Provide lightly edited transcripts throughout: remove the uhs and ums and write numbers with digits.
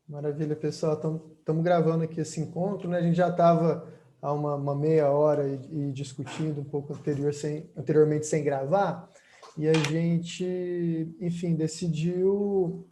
Maravilha, pessoal. Estamos gravando aqui esse encontro, né? A gente já estava há uma meia hora e discutindo um pouco anteriormente sem gravar, e a gente, enfim, decidiu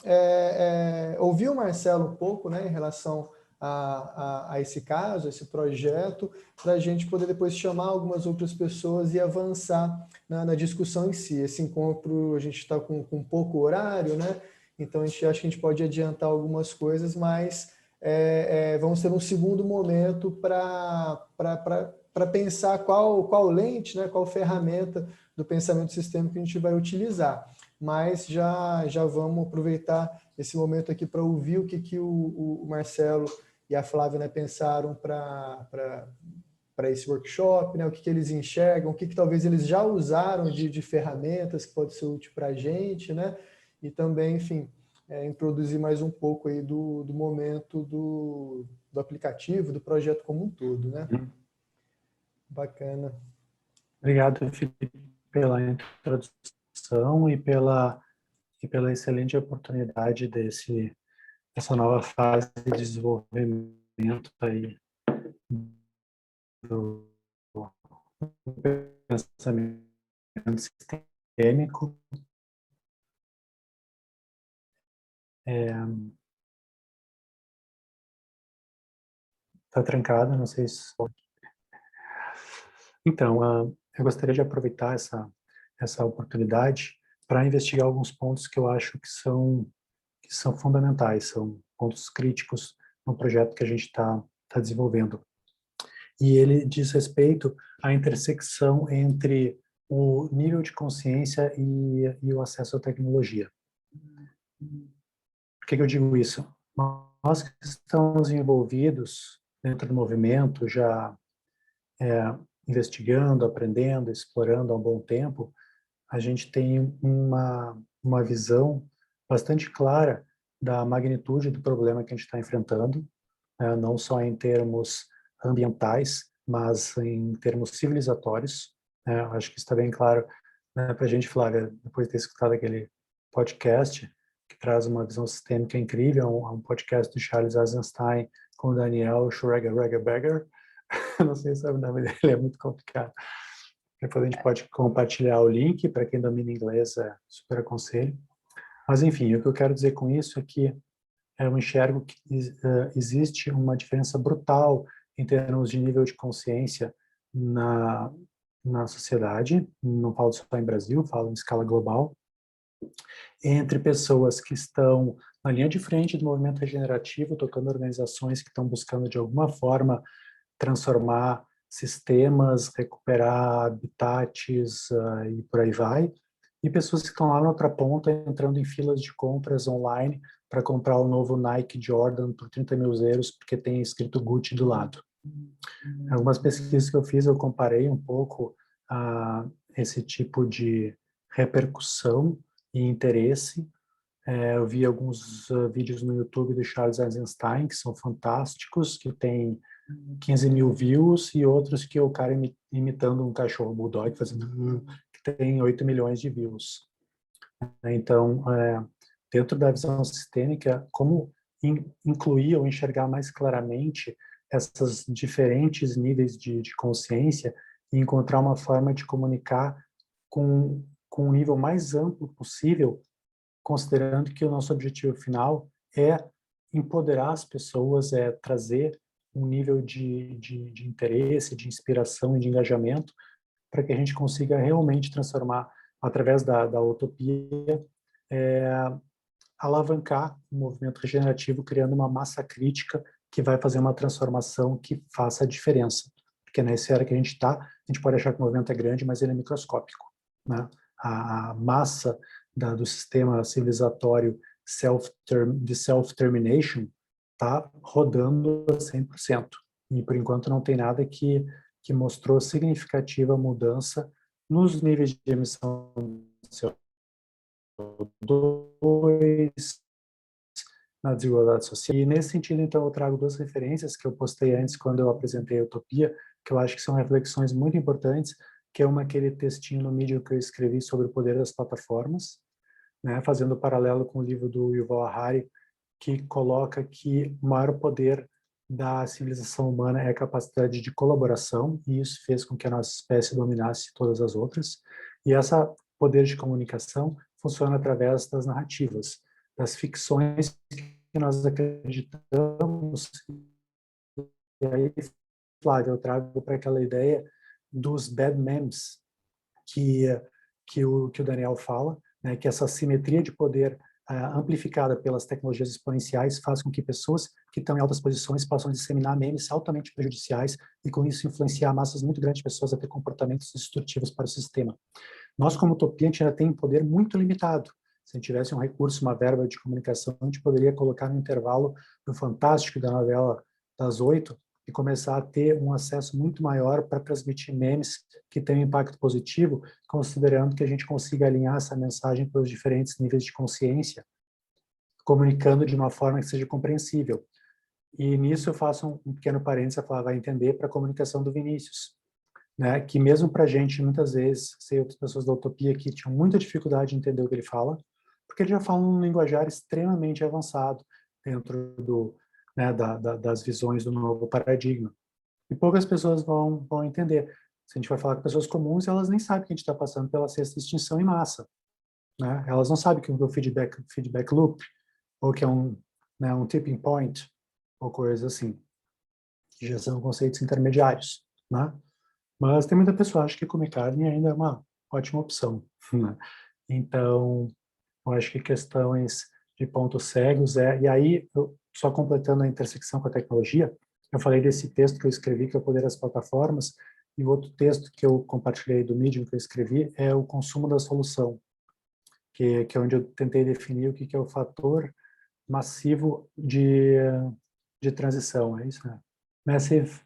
ouvir o Marcelo um pouco, né, em relação a esse caso, esse projeto, para a gente poder depois chamar algumas outras pessoas e avançar na discussão em si. Esse encontro, a gente está com pouco horário, né? Então, a gente acha que a gente pode adiantar algumas coisas, mas vamos ter um segundo momento para pensar qual lente, né, qual ferramenta do pensamento sistêmico que a gente vai utilizar. Mas já vamos aproveitar esse momento aqui para ouvir o que o Marcelo e a Flávia, né, pensaram para esse workshop, né, o que eles enxergam, o que talvez eles já usaram de ferramentas que pode ser útil para a gente, né? E também, enfim, introduzir mais um pouco aí do momento do aplicativo, do projeto como um todo, né? Bacana. Obrigado, Felipe, pela introdução e pela excelente oportunidade dessa nova fase de desenvolvimento aí do pensamento sistêmico. Está trancado, não sei se... Então, eu gostaria de aproveitar essa oportunidade para investigar alguns pontos que eu acho que são fundamentais, são pontos críticos no projeto que a gente está desenvolvendo. E ele diz respeito à intersecção entre o nível de consciência e o acesso à tecnologia. Por que eu digo isso? Nós que estamos envolvidos dentro do movimento, já investigando, aprendendo, explorando há um bom tempo, a gente tem uma visão bastante clara da magnitude do problema que a gente está enfrentando, não só em termos ambientais, mas em termos civilizatórios. Acho que está bem claro, né, para a gente, Flávia, depois de ter escutado aquele podcast, que traz uma visão sistêmica incrível, um podcast do Charles Eisenstein com o Daniel Schrager, não sei se o nome dele é muito complicado. Depois a gente pode compartilhar o link, para quem domina inglês, super aconselho. Mas, enfim, o que eu quero dizer com isso é que eu enxergo que existe uma diferença brutal em termos de nível de consciência na sociedade, não falo só em Brasil, falo em escala global, entre pessoas que estão na linha de frente do movimento regenerativo, tocando organizações que estão buscando, de alguma forma, transformar sistemas, recuperar habitats e por aí vai, e pessoas que estão lá na outra ponta, entrando em filas de compras online para comprar o novo Nike Jordan por 30 mil euros, porque tem escrito Gucci do lado. Algumas pesquisas que eu fiz, eu comparei um pouco esse tipo de repercussão e interesse. Eu vi alguns vídeos no YouTube do Charles Eisenstein, que são fantásticos, que tem 15 mil views, e outros que o cara imitando um cachorro bulldog, fazendo que tem 8 milhões de views. Então, dentro da visão sistêmica, como incluir ou enxergar mais claramente esses diferentes níveis de consciência e encontrar uma forma de comunicar com um nível mais amplo possível, considerando que o nosso objetivo final é empoderar as pessoas, é trazer um nível de interesse, de inspiração e de engajamento para que a gente consiga realmente transformar, através da utopia, alavancar o movimento regenerativo, criando uma massa crítica que vai fazer uma transformação que faça a diferença. Porque nessa era que a gente está, a gente pode achar que o movimento é grande, mas ele é microscópico, né? A massa do sistema civilizatório de self-termination está rodando a 100%. E, por enquanto, não tem nada que mostrou significativa mudança nos níveis de emissão de CO2, na desigualdade social. E, nesse sentido, então, eu trago duas referências que eu postei antes, quando eu apresentei a Utopia, que eu acho que são reflexões muito importantes, que é aquele textinho no Medium que eu escrevi sobre o poder das plataformas, né, fazendo paralelo com o livro do Yuval Harari, que coloca que o maior poder da civilização humana é a capacidade de colaboração, e isso fez com que a nossa espécie dominasse todas as outras. E esse poder de comunicação funciona através das narrativas, das ficções que nós acreditamos. E aí, Flávio, eu trago para aquela ideia dos bad memes que o Daniel fala, né, que essa simetria de poder amplificada pelas tecnologias exponenciais faz com que pessoas que estão em altas posições possam disseminar memes altamente prejudiciais e, com isso, influenciar massas muito grandes de pessoas a ter comportamentos destrutivos para o sistema. Nós, como Utopia, a gente ainda tem um poder muito limitado. Se a gente tivesse um recurso, uma verba de comunicação, a gente poderia colocar no intervalo do Fantástico da novela das 8 e começar a ter um acesso muito maior para transmitir memes que tenham impacto positivo, considerando que a gente consiga alinhar essa mensagem para os diferentes níveis de consciência, comunicando de uma forma que seja compreensível. E nisso eu faço um pequeno parênteses, a Flávia vai entender, para a comunicação do Vinícius, né? Que mesmo para a gente, muitas vezes, sei outras pessoas da Utopia que tinham muita dificuldade de entender o que ele fala, porque ele já fala um linguajar extremamente avançado dentro né, das visões do novo paradigma. E poucas pessoas vão entender. Se a gente vai falar com pessoas comuns, elas nem sabem que a gente está passando pela sexta extinção em massa. Né? Elas não sabem que é um feedback loop, ou que é né, um tipping point, ou coisa assim, que já são conceitos intermediários. Né? Mas tem muita pessoa que acha que comer carne ainda é uma ótima opção. Né? Então, eu acho que questões de pontos cegos e aí, só completando a intersecção com a tecnologia, eu falei desse texto que eu escrevi, que é o Poder das Plataformas, e o outro texto que eu compartilhei do Medium que eu escrevi é o Consumo da Solução, que é onde eu tentei definir o que é o fator massivo de transição, é isso, né? Massive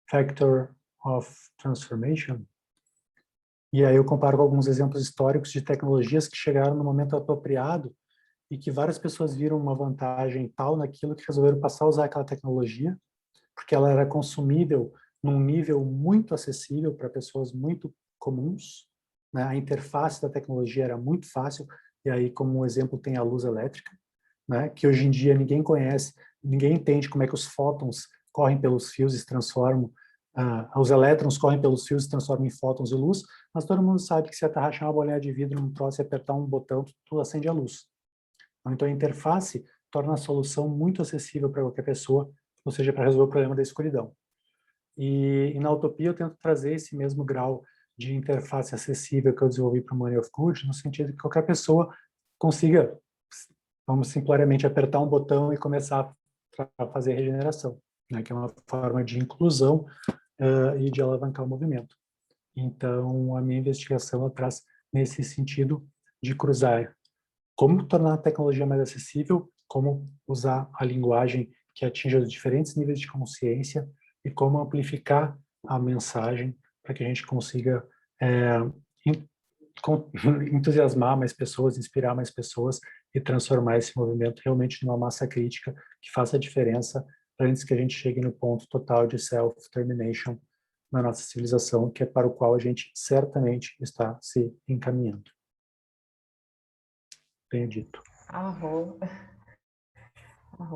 Factor of Transformation. E aí eu comparo com alguns exemplos históricos de tecnologias que chegaram no momento apropriado e que várias pessoas viram uma vantagem tal naquilo que resolveram passar a usar aquela tecnologia, porque ela era consumível num nível muito acessível para pessoas muito comuns, né? A interface da tecnologia era muito fácil, e aí como um exemplo tem a luz elétrica, né? Que hoje em dia ninguém conhece, ninguém entende como é que os fótons correm pelos fios e se transformam, os elétrons correm pelos fios e se transformam em fótons de luz, mas todo mundo sabe que se atarrachar uma bolinha de vidro num troço e apertar um botão, tu acende a luz. Então a interface torna a solução muito acessível para qualquer pessoa, ou seja, para resolver o problema da escuridão. E na Utopia eu tento trazer esse mesmo grau de interface acessível que eu desenvolvi para o Money of Good, no sentido que qualquer pessoa consiga, vamos simplesmente apertar um botão e começar a fazer regeneração, né, que é uma forma de inclusão e de alavancar o movimento. Então, a minha investigação traz nesse sentido de cruzar como tornar a tecnologia mais acessível, como usar a linguagem que atinja os diferentes níveis de consciência e como amplificar a mensagem para que a gente consiga entusiasmar mais pessoas, inspirar mais pessoas e transformar esse movimento realmente numa massa crítica que faça a diferença antes que a gente chegue no ponto total de self-termination na nossa civilização, que é para o qual a gente certamente está se encaminhando. Tenho dito. Arrou,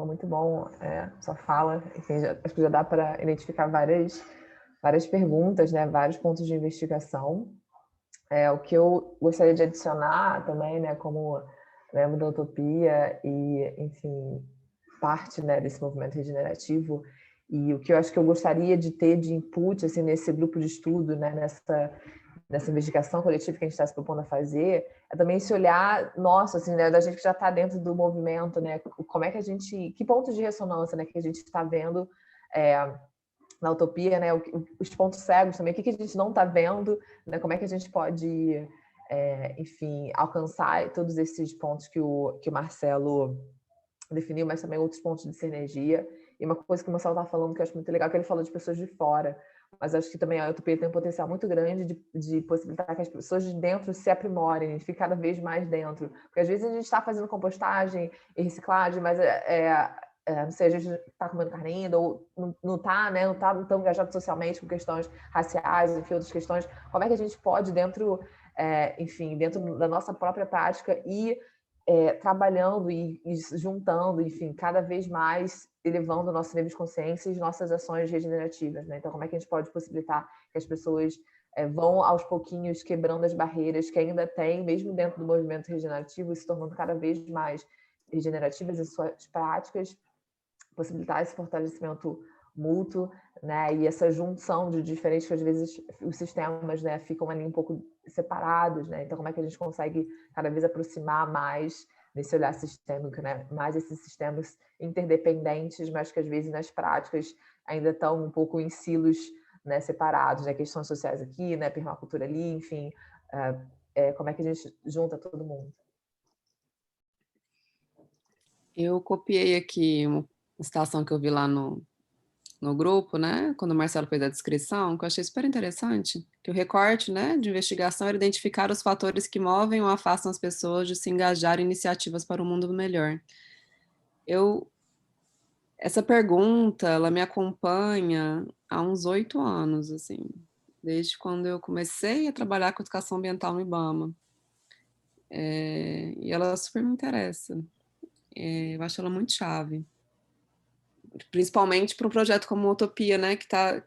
muito bom. Sua fala, enfim, acho que já dá para identificar várias perguntas, né, vários pontos de investigação. O que eu gostaria de adicionar também, né, como membro da Utopia e, enfim, parte, né, desse movimento regenerativo, e o que eu acho que eu gostaria de ter de input assim, nesse grupo de estudo, né, nessa investigação coletiva que a gente está se propondo a fazer, é também esse olhar nosso, assim, né, da gente que já está dentro do movimento, né, como é que a gente, que pontos de ressonância, né, que a gente está vendo na Utopia, né, os pontos cegos também, o que a gente não está vendo, né, como é que a gente pode, enfim, alcançar todos esses pontos que o Marcelo definiu, mas também outros pontos de sinergia. E uma coisa que o Marcelo estava falando que eu acho muito legal, que ele falou de pessoas de fora, mas acho que também a Utopia tem um potencial muito grande de possibilitar que as pessoas de dentro se aprimorem, fiquem cada vez mais dentro. Porque às vezes a gente está fazendo compostagem e reciclagem, mas não sei, a gente está comendo carne ainda, ou não está, né, não está tão engajado socialmente com questões raciais, enfim, outras questões. Como é que a gente pode, enfim, dentro da nossa própria prática, ir trabalhando e juntando, enfim, cada vez mais elevando o nosso nível de consciência e as nossas ações regenerativas, né? Então, como é que a gente pode possibilitar que as pessoas vão aos pouquinhos quebrando as barreiras que ainda tem, mesmo dentro do movimento regenerativo, e se tornando cada vez mais regenerativas em suas práticas, possibilitar esse fortalecimento mútuo, né? E essa junção de diferentes, que às vezes os sistemas, né, ficam ali um pouco separados, né? Então, como é que a gente consegue cada vez aproximar mais nesse olhar sistêmico, né? Mais esses sistemas interdependentes, mas que às vezes nas práticas ainda estão um pouco em silos, né, separados, né? Questões sociais aqui, né? Permacultura ali, enfim, como é que a gente junta todo mundo? Eu copiei aqui uma citação que eu vi lá no grupo, né, quando o Marcelo fez a descrição, que eu achei super interessante, que o recorte, né, de investigação era identificar os fatores que movem ou afastam as pessoas de se engajar em iniciativas para um mundo melhor. Essa pergunta, ela me acompanha há uns 8 anos, assim, desde quando eu comecei a trabalhar com educação ambiental no IBAMA. E ela super me interessa. Eu acho ela muito chave. Principalmente para um projeto como Utopia, né, que tá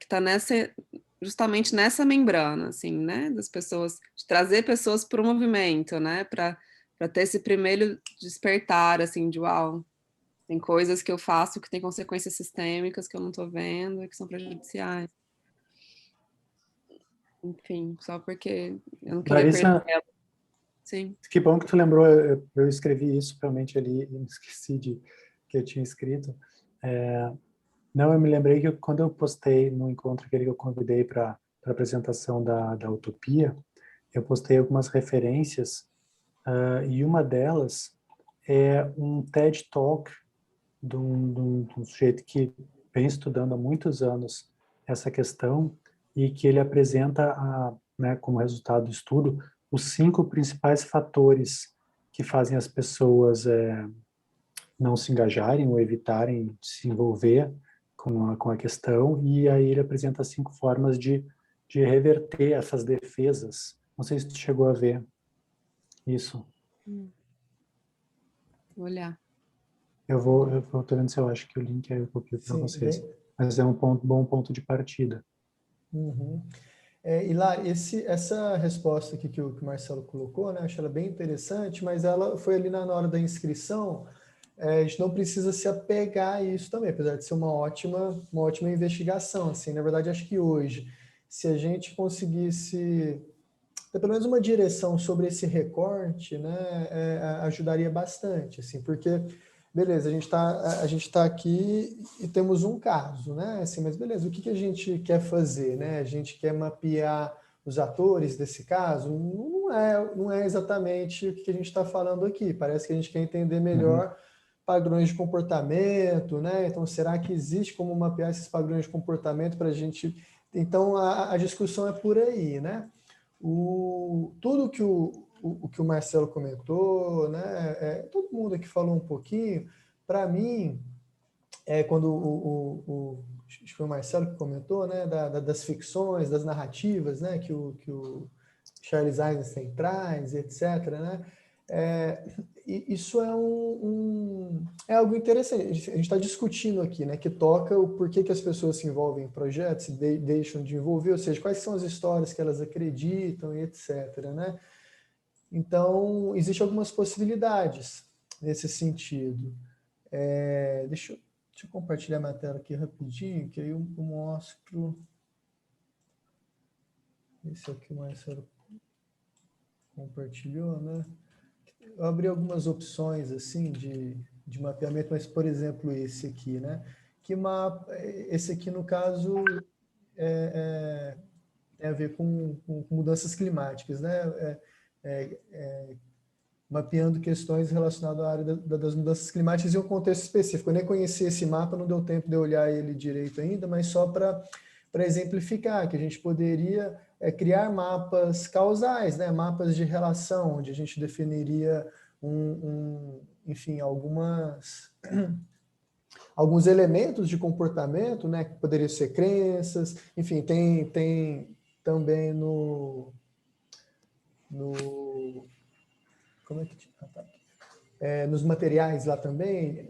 justamente nessa membrana, assim, né, das pessoas, de trazer pessoas para o movimento, né, para ter esse primeiro despertar, assim, de uau, tem coisas que eu faço que têm consequências sistêmicas que eu não estou vendo e que são prejudiciais. Enfim, só porque eu não queria perder Larissa, ela. Sim. que bom que tu lembrou, eu escrevi isso realmente ali e esqueci que eu tinha escrito. Não, eu me lembrei que quando eu postei no encontro aquele que eu convidei para a apresentação da Utopia, eu postei algumas referências e uma delas é um TED Talk de um sujeito que vem estudando há muitos anos essa questão e que ele apresenta, né, como resultado do estudo, os 5 principais fatores que fazem as pessoas não se engajarem ou evitarem se envolver com a questão, e aí ele apresenta 5 formas de reverter essas defesas. Não sei se tu chegou a ver isso. Vou olhar. Eu tô vendo se eu acho que o link aí eu copio para Sim, vocês. Mas é um bom ponto de partida. Uhum. E lá, essa resposta aqui que o Marcelo colocou, né, acho ela bem interessante, mas ela foi ali na hora da inscrição, a gente não precisa se apegar a isso também, apesar de ser uma ótima investigação. Assim, na verdade, acho que hoje, se a gente conseguisse ter pelo menos uma direção sobre esse recorte, né, ajudaria bastante, assim, porque beleza, a gente tá aqui e temos um caso, né? Assim, mas beleza, o que a gente quer fazer, né? A gente quer mapear os atores desse caso? Não é exatamente o que a gente está falando aqui. Parece que a gente quer entender melhor padrões de comportamento, né? Então, será que existe como mapear esses padrões de comportamento para a gente... Então, a discussão é por aí, né? Tudo que o Marcelo comentou, né? Todo mundo aqui falou um pouquinho. Para mim, quando acho que foi o Marcelo que comentou, né? Das ficções, das narrativas, né? Que o Charles Eisenstein traz, etc. Né? Isso é algo interessante. A gente está discutindo aqui, né? Que toca o porquê que as pessoas se envolvem em projetos, se deixam de envolver, ou seja, quais são as histórias que elas acreditam e etc. Né? Então, existem algumas possibilidades nesse sentido. Deixa eu compartilhar minha tela aqui rapidinho, que aí eu mostro. Esse aqui o Marcelo compartilhou, né? Eu abri algumas opções assim de mapeamento, mas, por exemplo, esse aqui, né? Esse aqui, no caso, tem a ver com mudanças climáticas, né? Mapeando questões relacionadas à área das mudanças climáticas em um contexto específico. Eu nem conheci esse mapa, não deu tempo de eu olhar ele direito ainda, mas só para exemplificar que a gente poderia criar mapas causais, né? Mapas de relação, onde a gente definiria enfim, alguns elementos de comportamento, né? Que poderiam ser crenças, enfim, tem também como é que nos materiais lá também,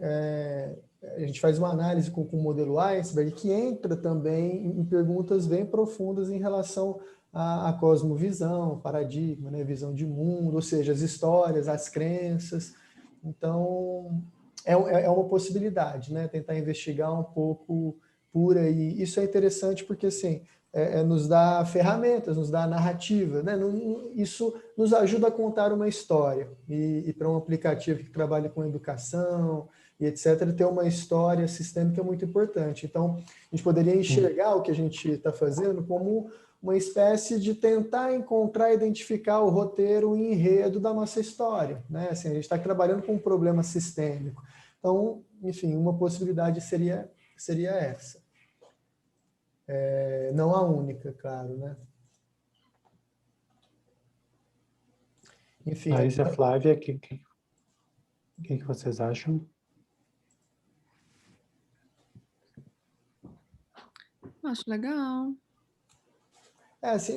a gente faz uma análise com o modelo Iceberg que entra também em perguntas bem profundas em relação à cosmovisão, paradigma, né, visão de mundo, ou seja, as histórias, as crenças. Então, é uma possibilidade, né, tentar investigar um pouco por aí. Isso é interessante porque, assim, nos dá ferramentas, nos dá narrativa, né? Isso nos ajuda a contar uma história. E para um aplicativo que trabalha com educação e etc., ter uma história sistêmica é muito importante. Então, a gente poderia enxergar o que a gente está fazendo como uma espécie de tentar encontrar, identificar o roteiro, o enredo da nossa história, né? Assim, a gente está trabalhando com um problema sistêmico. Então, enfim, uma possibilidade seria essa. Não a única, claro, né? Enfim. Larissa, Flávia, o que vocês acham? Acho legal. Assim,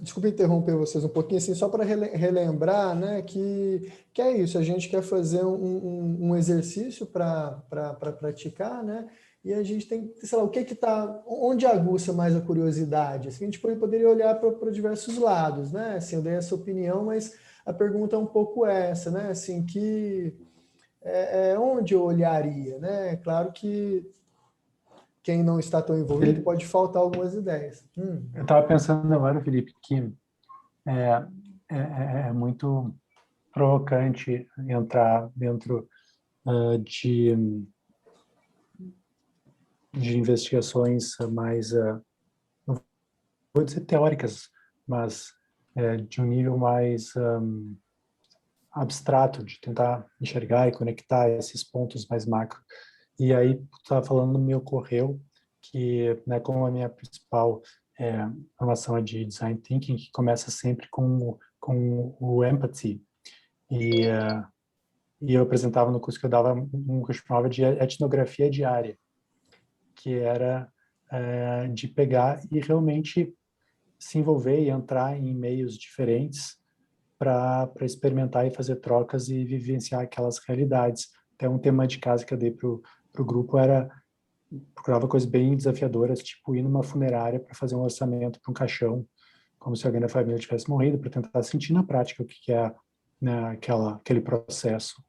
desculpa interromper vocês um pouquinho, assim, só para relembrar, né, que é isso, a gente quer fazer um exercício para praticar, né, e a gente tem, sei lá, o que está, onde aguça mais a curiosidade? Assim, a gente poderia olhar para diversos lados, né, assim, eu dei essa opinião, mas a pergunta é um pouco essa, né, assim, onde eu olharia, né, claro que quem não está tão envolvido pode faltar algumas ideias. Eu estava pensando agora, Felipe, que é muito provocante entrar dentro de investigações mais, não vou dizer teóricas, mas de um nível mais abstrato, de tentar enxergar e conectar esses pontos mais macro. E aí, tu estava falando, me ocorreu que, né, como a minha principal formação é de design thinking, que começa sempre com o empathy, e eu apresentava no curso que eu dava um que eu chamava de etnografia diária, que era de pegar e realmente se envolver e entrar em meios diferentes para experimentar e fazer trocas e vivenciar aquelas realidades. Até um tema de casa que eu dei pro grupo era procurava coisas bem desafiadoras, tipo ir numa funerária para fazer um orçamento para um caixão, como se alguém da família tivesse morrido, para tentar sentir na prática o que é, né, aquele processo.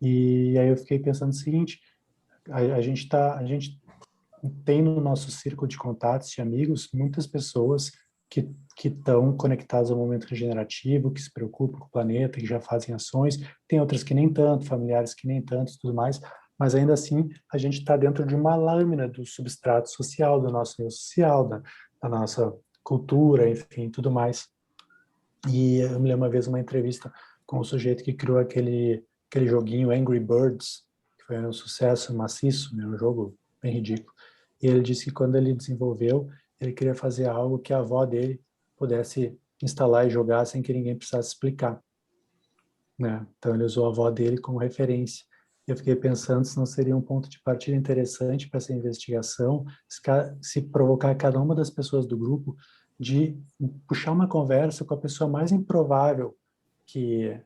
E aí eu fiquei pensando o seguinte: a gente tem no nosso círculo de contatos, de amigos, muitas pessoas que estão conectadas ao momento regenerativo, que se preocupam com o planeta, que já fazem ações. Tem outras que nem tanto, familiares que nem tanto, tudo mais. Mas ainda assim, a gente está dentro de uma lâmina do substrato social, do nosso meio social, da nossa cultura, enfim, tudo mais. E eu me lembro uma vez uma entrevista com o sujeito que criou aquele joguinho Angry Birds, que foi um sucesso maciço, né, um jogo bem ridículo. E ele disse que quando ele desenvolveu, ele queria fazer algo que a avó dele pudesse instalar e jogar sem que ninguém precisasse explicar, né? Então ele usou a avó dele como referência. Eu fiquei pensando se não seria um ponto de partida interessante para essa investigação, se provocar cada uma das pessoas do grupo de puxar uma conversa com a pessoa mais improvável que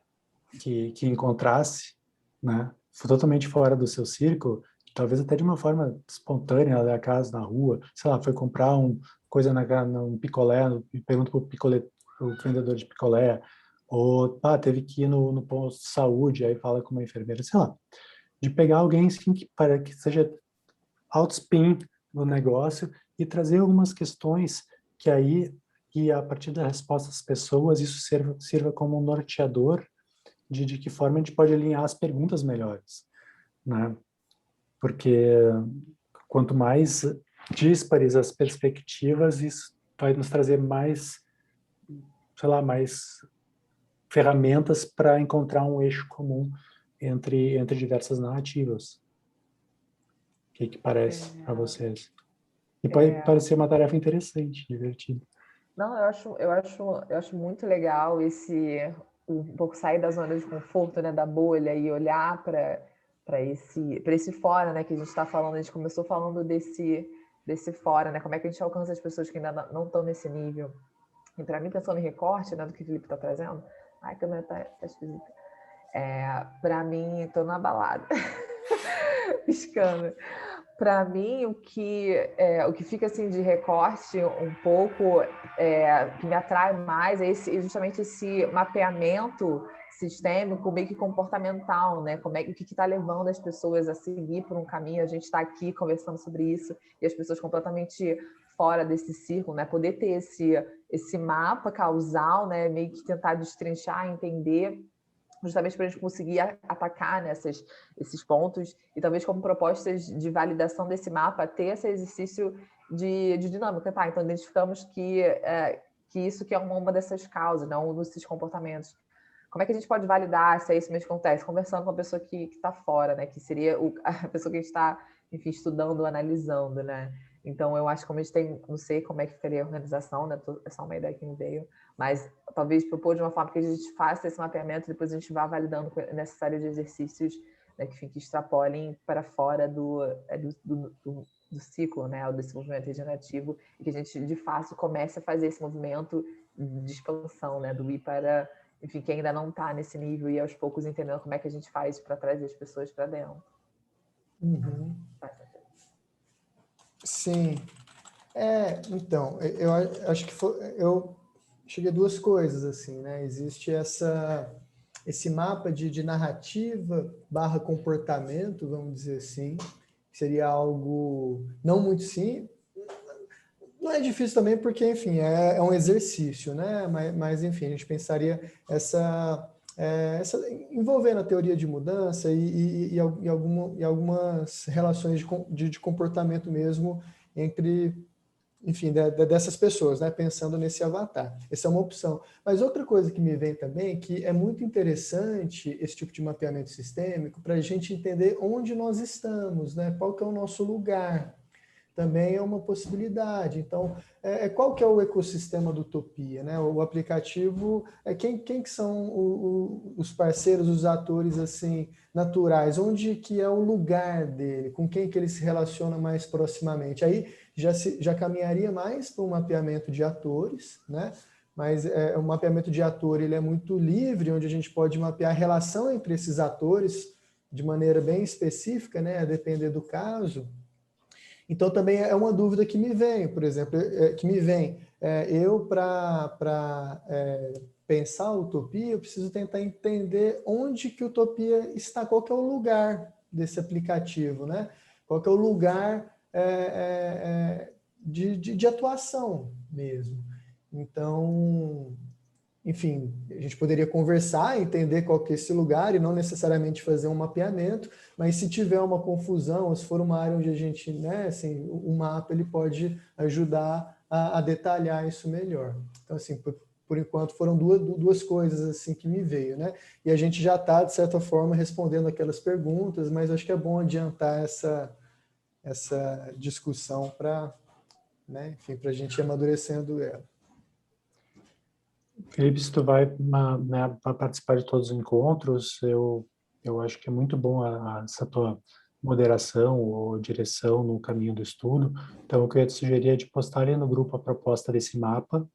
encontrasse, né? Totalmente fora do seu círculo, talvez até de uma forma espontânea, ela acaso na rua, sei lá, foi comprar coisa um picolé, e pergunta pro vendedor de picolé, ou teve que ir no posto de saúde, aí fala com uma enfermeira, sei lá, de pegar alguém assim para que seja outspin no negócio e trazer algumas questões que aí, e a partir da resposta das pessoas, isso sirva como um norteador de que forma a gente pode alinhar as perguntas melhores, né? Porque quanto mais díspares as perspectivas, isso vai nos trazer mais, sei lá, mais ferramentas para encontrar um eixo comum entre diversas narrativas. O que parece para vocês? E pode parecer uma tarefa interessante, divertida. Não, eu acho muito legal um pouco sair da zona de conforto, né, da bolha e olhar para esse fora, né, que a gente está falando. A gente começou falando desse fora, né, como é que a gente alcança as pessoas que ainda não estão nesse nível. E para mim, pensando em recorte, né, do que o Felipe está trazendo, ai, a câmera tá esquisita. Para mim, estou na balada, piscando. Para mim, o que fica assim de recorte um pouco, que me atrai mais é justamente esse mapeamento sistêmico, meio que comportamental, né? O que está levando as pessoas a seguir por um caminho? A gente está aqui conversando sobre isso e as pessoas completamente fora desse círculo, né? Poder ter esse mapa causal, né? Meio que tentar destrinchar, entender, justamente para a gente conseguir atacar esses pontos e talvez como propostas de validação desse mapa ter esse exercício de dinâmica, tá? Então identificamos que isso que é uma dessas causas, não um desses comportamentos. Como é que a gente pode validar se é isso mesmo que acontece? Conversando com a pessoa que está fora, né? Que seria a pessoa que a gente está, enfim, estudando, analisando, né? Então, eu acho que como a gente tem, não sei como é que ficaria a organização, né? É só uma ideia que me veio, mas talvez propor de uma forma que a gente faça esse mapeamento e depois a gente vá validando nessa série de exercícios, né, que extrapolem para fora do ciclo, né? O desenvolvimento regenerativo e que a gente, de fato, comece a fazer esse movimento de expansão, né? Do ir para... Enfim, que ainda não está nesse nível e aos poucos entendendo como é que a gente faz para trazer as pessoas para dentro. Uhum. Sim. Então, eu acho que eu cheguei a duas coisas, assim, né? Existe esse mapa de narrativa / comportamento, vamos dizer assim, que seria algo não muito simples. Não é difícil também porque, enfim, é um exercício, né? Mas, enfim, a gente pensaria envolvendo a teoria de mudança e algumas relações de comportamento mesmo entre, enfim, dessas pessoas, né? Pensando nesse avatar. Essa é uma opção. Mas outra coisa que me vem também, que é muito interessante esse tipo de mapeamento sistêmico para a gente entender onde nós estamos, né? Qual que é o nosso lugar. Também é uma possibilidade. Então, qual que é o ecossistema do Utopia, né? O aplicativo, quem que são os parceiros, os atores assim naturais? Onde que é o lugar dele? Com quem que ele se relaciona mais proximamente? Aí já caminharia mais para um mapeamento de atores, né? Mas o mapeamento de ator ele é muito livre, onde a gente pode mapear a relação entre esses atores de maneira bem específica, né? A depender do caso. Então, também é uma dúvida que me vem, por exemplo, eu, para pensar a utopia, eu preciso tentar entender onde que a utopia está, qual que é o lugar desse aplicativo, né? Qual que é o lugar de atuação mesmo. Então, enfim, a gente poderia conversar, entender qual que é esse lugar e não necessariamente fazer um mapeamento, mas se tiver uma confusão, se for uma área onde a gente, né, assim, o mapa ele pode ajudar a detalhar isso melhor. Então, assim, por enquanto foram duas coisas assim que me veio, né? E a gente já está, de certa forma, respondendo aquelas perguntas, mas acho que é bom adiantar essa discussão para, né, enfim, para a gente ir amadurecendo ela. Felipe, se tu vai né, participar de todos os encontros, eu acho que é muito bom essa tua moderação ou direção no caminho do estudo. Então, o que eu ia te sugerir é de postar ali no grupo a proposta desse mapa.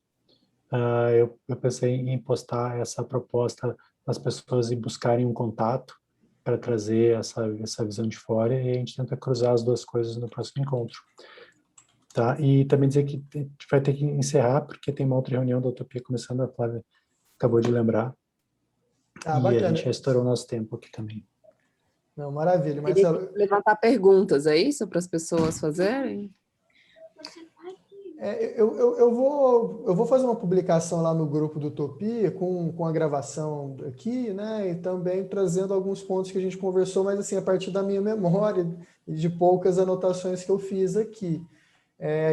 Eu pensei em postar essa proposta para as pessoas ir buscarem um contato para trazer essa visão de fora e a gente tenta cruzar as duas coisas no próximo encontro. Tá? E também dizer que a gente vai ter que encerrar, porque tem uma outra reunião da Utopia começando, a Flávia acabou de lembrar. E Bacana. a gente já estourou nosso tempo aqui também. Não, maravilha, Marcelo. Levantar perguntas, é isso? Para as pessoas fazerem? Eu vou fazer uma publicação lá no grupo do Utopia com a gravação aqui, né? E também trazendo alguns pontos que a gente conversou, mas assim, a partir da minha memória e de poucas anotações que eu fiz aqui.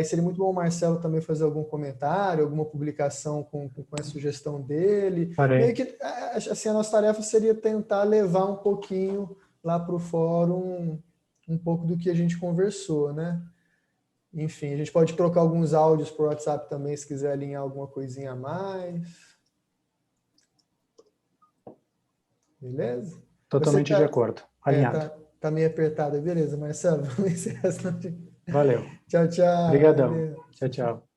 Seria muito bom o Marcelo também fazer algum comentário, alguma publicação com a sugestão dele. Meio que assim, a nossa tarefa seria tentar levar um pouquinho lá para o fórum um pouco do que a gente conversou, né? Enfim, a gente pode trocar alguns áudios por WhatsApp também, se quiser alinhar alguma coisinha a mais. Beleza? Totalmente de acordo. Alinhado. Tá meio apertado. Beleza, Marcelo. Vamos encerrar. Valeu. Tchau, tchau. Obrigadão. Valeu. Tchau, tchau.